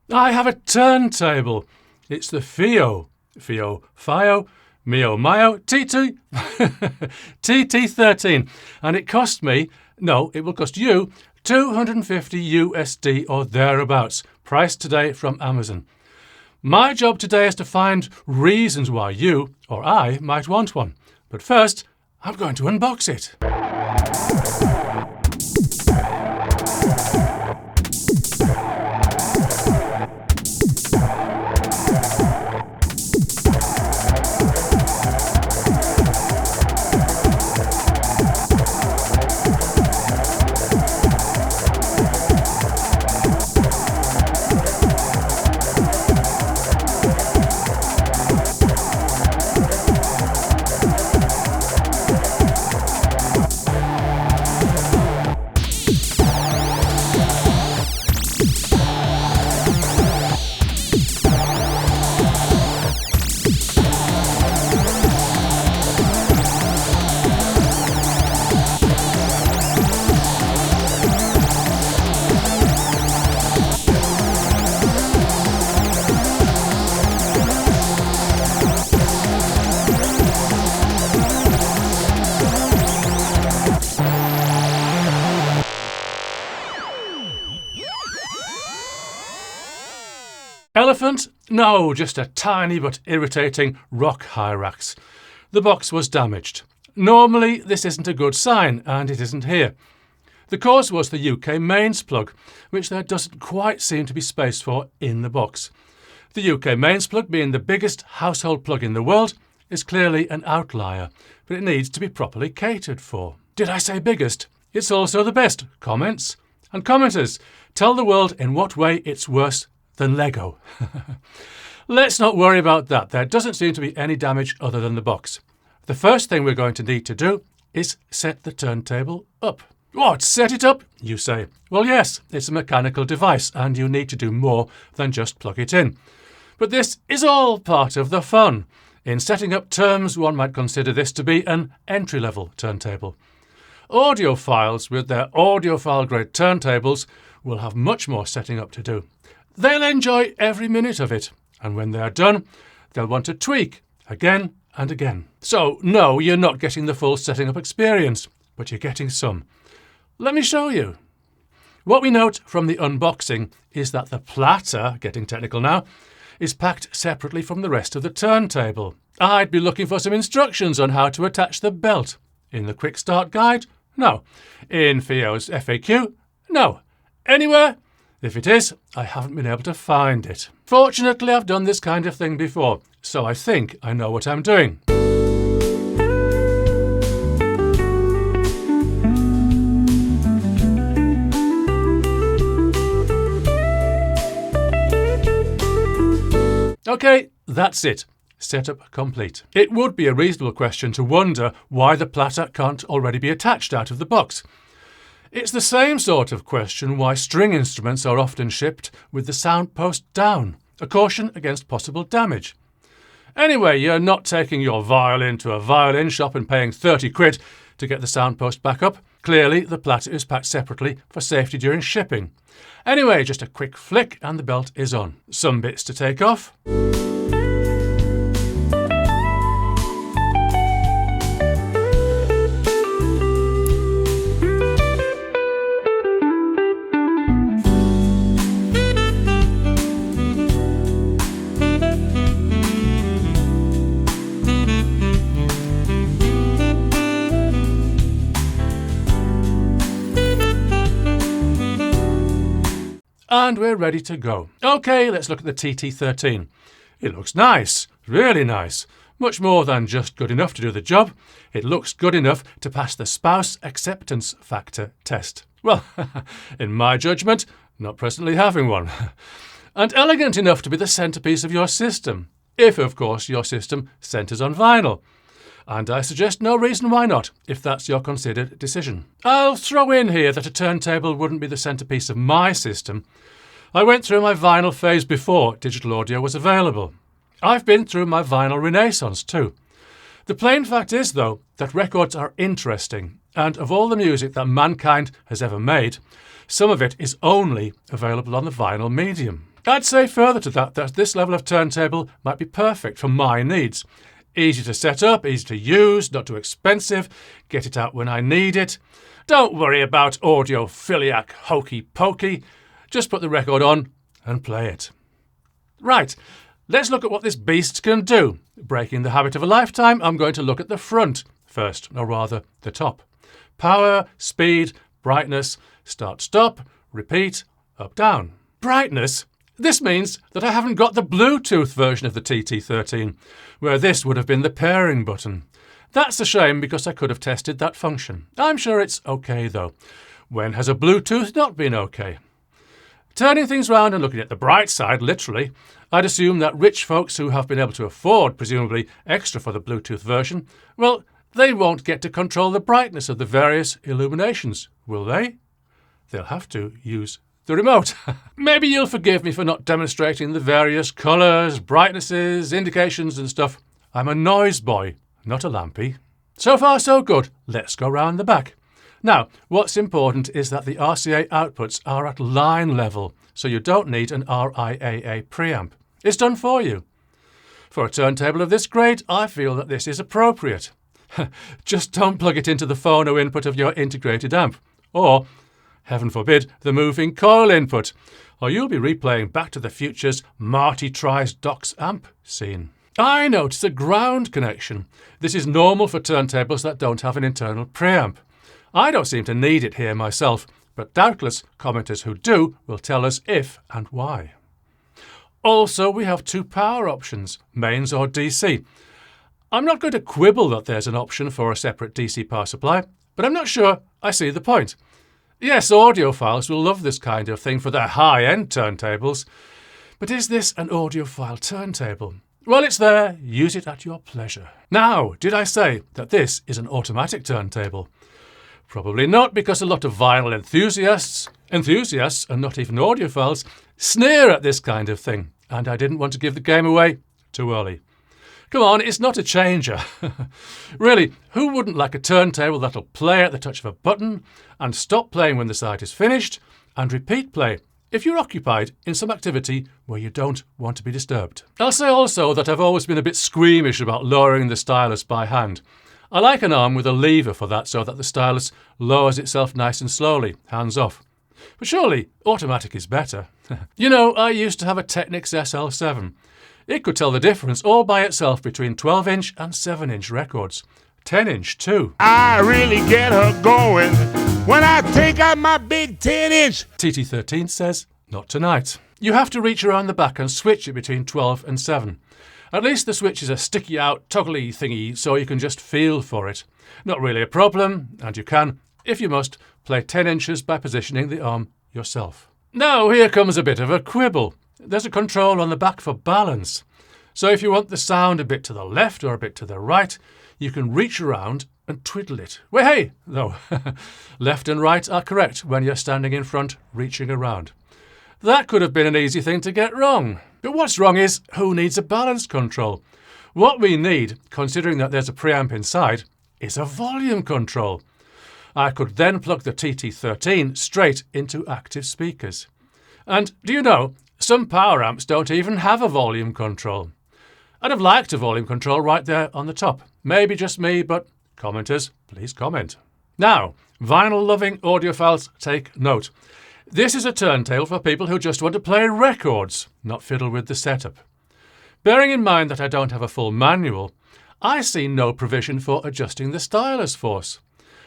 I have a turntable. It's the Fiio, Fiio, Mio, Mio, TT13, and it cost me, no, it will cost you, $250 or thereabouts, priced today from Amazon. My job today is to find reasons why you or I might want one. But first, I'm going to unbox it. Elephant? No, just a tiny but irritating rock hyrax. The box was damaged. Normally this isn't a good sign, and it isn't here. The cause was the UK mains plug, which there doesn't quite seem to be space for in the box. The UK mains plug, being the biggest household plug in the world, is clearly an outlier, but it needs to be properly catered for. Did I say biggest? It's also the best. Comments? And commenters, tell the world in what way it's worse than Lego. Let's not worry about that. There doesn't seem to be any damage other than the box. The first thing we're going to need to do is set the turntable up. What? Set it up? You say. Well, yes, it's a mechanical device and you need to do more than just plug it in. But this is all part of the fun. In setting up terms, one might consider this to be an entry-level turntable. Audiophiles with their audiophile-grade turntables will have much more setting up to do. They'll enjoy every minute of it, and when they're done, they'll want to tweak again and again. So, no, you're not getting the full setting up experience, but you're getting some. Let me show you. What we note from the unboxing is that the platter, getting technical now, is packed separately from the rest of the turntable. I'd be looking for some instructions on how to attach the belt. In the quick start guide? No. In Fiio's FAQ? No. Anywhere? If it is, I haven't been able to find it. Fortunately, I've done this kind of thing before, so I think I know what I'm doing. Okay, that's it. Setup complete. It would be a reasonable question to wonder why the platter can't already be attached out of the box. It's the same sort of question why string instruments are often shipped with the sound post down, a caution against possible damage. Anyway, you're not taking your violin to a violin shop and paying 30 quid to get the sound post back up. Clearly, the platter is packed separately for safety during shipping. Anyway, just a quick flick and the belt is on. Some bits to take off. And we're ready to go. Okay, let's look at the TT13. It looks nice, really nice. Much more than just good enough to do the job. It looks good enough to pass the spouse acceptance factor test. Well, in my judgment, not presently having one. And elegant enough to be the centrepiece of your system, if, of course, your system centres on vinyl. And I suggest no reason why not, if that's your considered decision. I'll throw in here that a turntable wouldn't be the centrepiece of my system. I went through my vinyl phase before digital audio was available. I've been through my vinyl renaissance too. The plain fact is, though, that records are interesting, and of all the music that mankind has ever made, some of it is only available on the vinyl medium. I'd say further to that this level of turntable might be perfect for my needs. Easy to set up, easy to use, not too expensive, get it out when I need it. Don't worry about audiophiliac hokey pokey. Just put the record on and play it. Right, let's look at what this beast can do. Breaking the habit of a lifetime, I'm going to look at the front first, or rather the top. Power, speed, brightness, start stop, repeat, up down. Brightness? This means that I haven't got the Bluetooth version of the TT13, where this would have been the pairing button. That's a shame because I could have tested that function. I'm sure it's okay though. When has a Bluetooth not been okay? Turning things round and looking at the bright side, literally, I'd assume that rich folks who have been able to afford, presumably, extra for the Bluetooth version, well, they won't get to control the brightness of the various illuminations, will they? They'll have to use the remote. Maybe you'll forgive me for not demonstrating the various colours, brightnesses, indications and stuff. I'm a noise boy, not a lampy. So far so good. Let's go round the back. Now, what's important is that the RCA outputs are at line level, so you don't need an RIAA preamp. It's done for you. For a turntable of this grade, I feel that this is appropriate. Just don't plug it into the phono input of your integrated amp, or, heaven forbid, the moving coil input, or you'll be replaying Back to the Future's Marty Tries Doc's amp scene. I notice a ground connection. This is normal for turntables that don't have an internal preamp. I don't seem to need it here myself, but doubtless commenters who do will tell us if and why. Also, we have two power options, mains or DC. I'm not going to quibble that there's an option for a separate DC power supply, but I'm not sure I see the point. Yes, audiophiles will love this kind of thing for their high-end turntables, but is this an audiophile turntable? Well, it's there. Use it at your pleasure. Now, did I say that this is an automatic turntable? Probably not, because a lot of vinyl enthusiasts and not even audiophiles, sneer at this kind of thing, and I didn't want to give the game away too early. Come on, it's not a changer. Really, who wouldn't like a turntable that'll play at the touch of a button and stop playing when the side is finished and repeat play if you're occupied in some activity where you don't want to be disturbed? I'll say also that I've always been a bit squeamish about lowering the stylus by hand. I like an arm with a lever for that so that the stylus lowers itself nice and slowly, hands off. But surely automatic is better. You know, I used to have a Technics SL7. It could tell the difference all by itself between 12-inch and 7-inch records. 10-inch too. I really get her going when I take out my big 10-inch. TT13 says, not tonight. You have to reach around the back and switch it between 12 and 7. At least the switch is a sticky out toggly thingy so you can just feel for it. Not really a problem, and you can, if you must, play 10 inches by positioning the arm yourself. Now here comes a bit of a quibble. There's a control on the back for balance. So if you want the sound a bit to the left or a bit to the right, you can reach around and twiddle it. Well, hey, no. Left and right are correct when you're standing in front, reaching around. That could have been an easy thing to get wrong. But what's wrong is, who needs a balance control? What we need, considering that there's a preamp inside, is a volume control. I could then plug the TT13 straight into active speakers. And do you know, some power amps don't even have a volume control. I'd have liked a volume control right there on the top. Maybe just me, but commenters, please comment. Now, vinyl-loving audiophiles, take note. This is a turntable for people who just want to play records, not fiddle with the setup. Bearing in mind that I don't have a full manual, I see no provision for adjusting the stylus force.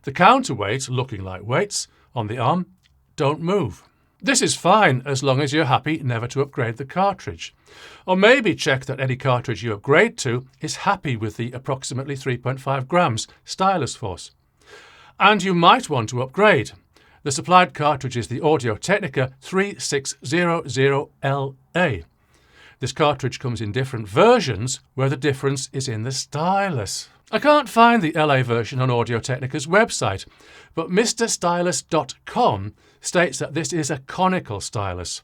The counterweights, looking like weights, on the arm don't move. This is fine as long as you're happy never to upgrade the cartridge. Or maybe check that any cartridge you upgrade to is happy with the approximately 3.5 grams stylus force. And you might want to upgrade. The supplied cartridge is the Audio-Technica 3600LA. This cartridge comes in different versions where the difference is in the stylus. I can't find the LA version on Audio-Technica's website, but MrStylus.com states that this is a conical stylus.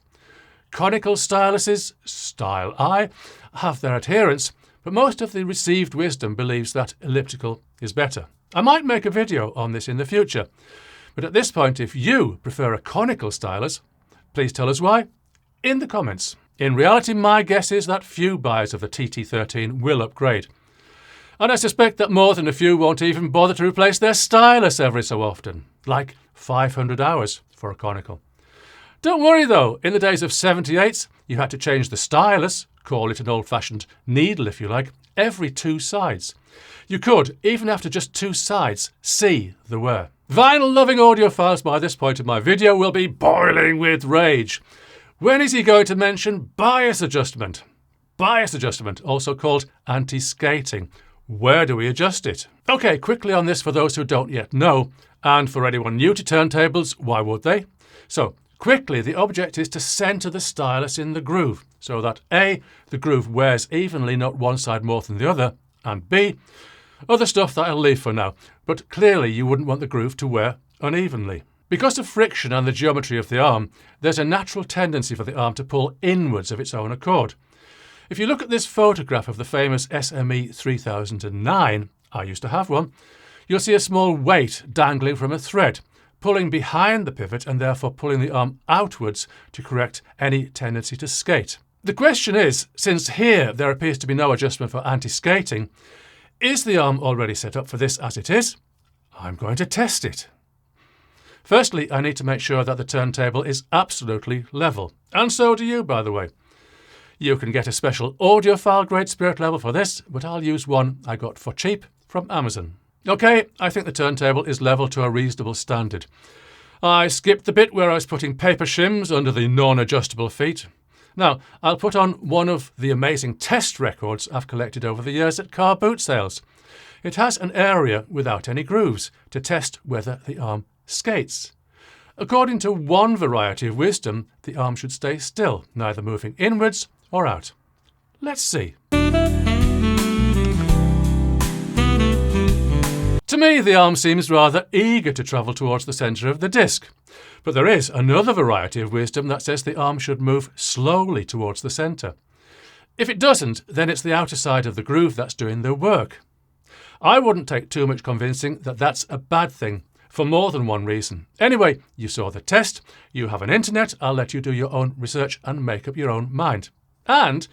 Conical styluses, style I, have their adherents, but most of the received wisdom believes that elliptical is better. I might make a video on this in the future, but at this point, if you prefer a conical stylus, please tell us why in the comments. In reality, my guess is that few buyers of the TT13 will upgrade. And I suspect that more than a few won't even bother to replace their stylus every so often, like 500 hours for a conical. Don't worry though, in the days of 78s, you had to change the stylus, call it an old-fashioned needle if you like, every 2 sides. You could, even after just 2 sides, see the wear. Vinyl-loving audiophiles by this point in my video will be boiling with rage. When is he going to mention bias adjustment? Bias adjustment, also called anti-skating. Where do we adjust it? Okay, quickly on this for those who don't yet know, and for anyone new to turntables, why would they? So, quickly, the object is to centre the stylus in the groove, so that A, the groove wears evenly, not one side more than the other, and B, other stuff that I'll leave for now, but clearly you wouldn't want the groove to wear unevenly. Because of friction and the geometry of the arm, there's a natural tendency for the arm to pull inwards of its own accord. If you look at this photograph of the famous SME 3009, I used to have one, you'll see a small weight dangling from a thread, pulling behind the pivot and therefore pulling the arm outwards to correct any tendency to skate. The question is, since here there appears to be no adjustment for anti-skating, is the arm already set up for this as it is? I'm going to test it. Firstly, I need to make sure that the turntable is absolutely level, and so do you, by the way. You can get a special audiophile grade spirit level for this, but I'll use one I got for cheap from Amazon. Okay, I think the turntable is level to a reasonable standard. I skipped the bit where I was putting paper shims under the non-adjustable feet. Now, I'll put on one of the amazing test records I've collected over the years at car boot sales. It has an area without any grooves to test whether the arm skates. According to one variety of wisdom, the arm should stay still, neither moving inwards or out. Let's see. To me, the arm seems rather eager to travel towards the centre of the disc. But there is another variety of wisdom that says the arm should move slowly towards the centre. If it doesn't, then it's the outer side of the groove that's doing the work. I wouldn't take too much convincing that that's a bad thing, for more than one reason. Anyway, you saw the test, you have an internet, I'll let you do your own research and make up your own mind. And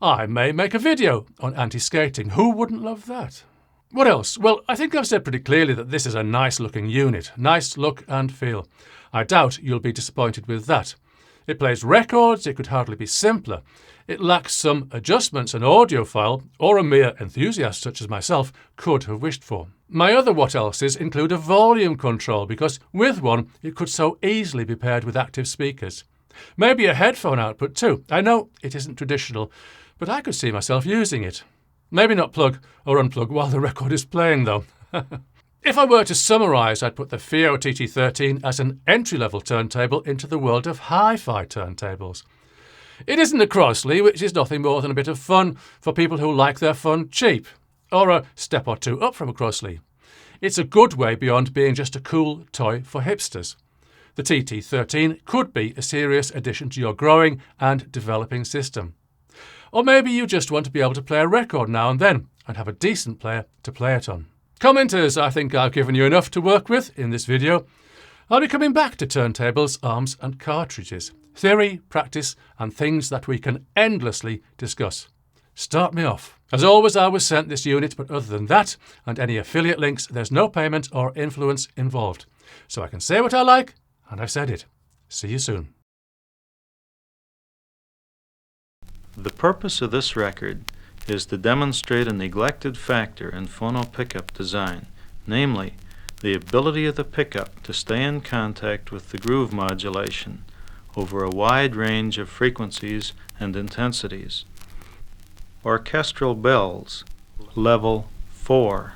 I may make a video on anti-skating. Who wouldn't love that? What else? Well, I think I've said pretty clearly that this is a nice looking unit. Nice look and feel. I doubt you'll be disappointed with that. It plays records, it could hardly be simpler. It lacks some adjustments an audiophile, or a mere enthusiast such as myself, could have wished for. My other what else's include a volume control, because with one it could so easily be paired with active speakers. Maybe a headphone output too. I know it isn't traditional, but I could see myself using it. Maybe not plug or unplug while the record is playing though. If I were to summarise, I'd put the Fiio TT13 as an entry-level turntable into the world of hi-fi turntables. It isn't a Crossley, which is nothing more than a bit of fun for people who like their fun cheap, or a step or two up from a Crossley. It's a good way beyond being just a cool toy for hipsters. The TT13 could be a serious addition to your growing and developing system. Or maybe you just want to be able to play a record now and then and have a decent player to play it on. Commenters, I think I've given you enough to work with in this video. I'll be coming back to turntables, arms and cartridges. Theory, practice and things that we can endlessly discuss. Start me off. As always, I was sent this unit, but other than that and any affiliate links, there's no payment or influence involved. So I can say what I like, and I've said it. See you soon. The purpose of this record is to demonstrate a neglected factor in phono pickup design, namely, the ability of the pickup to stay in contact with the groove modulation over a wide range of frequencies and intensities. Orchestral bells, level 4.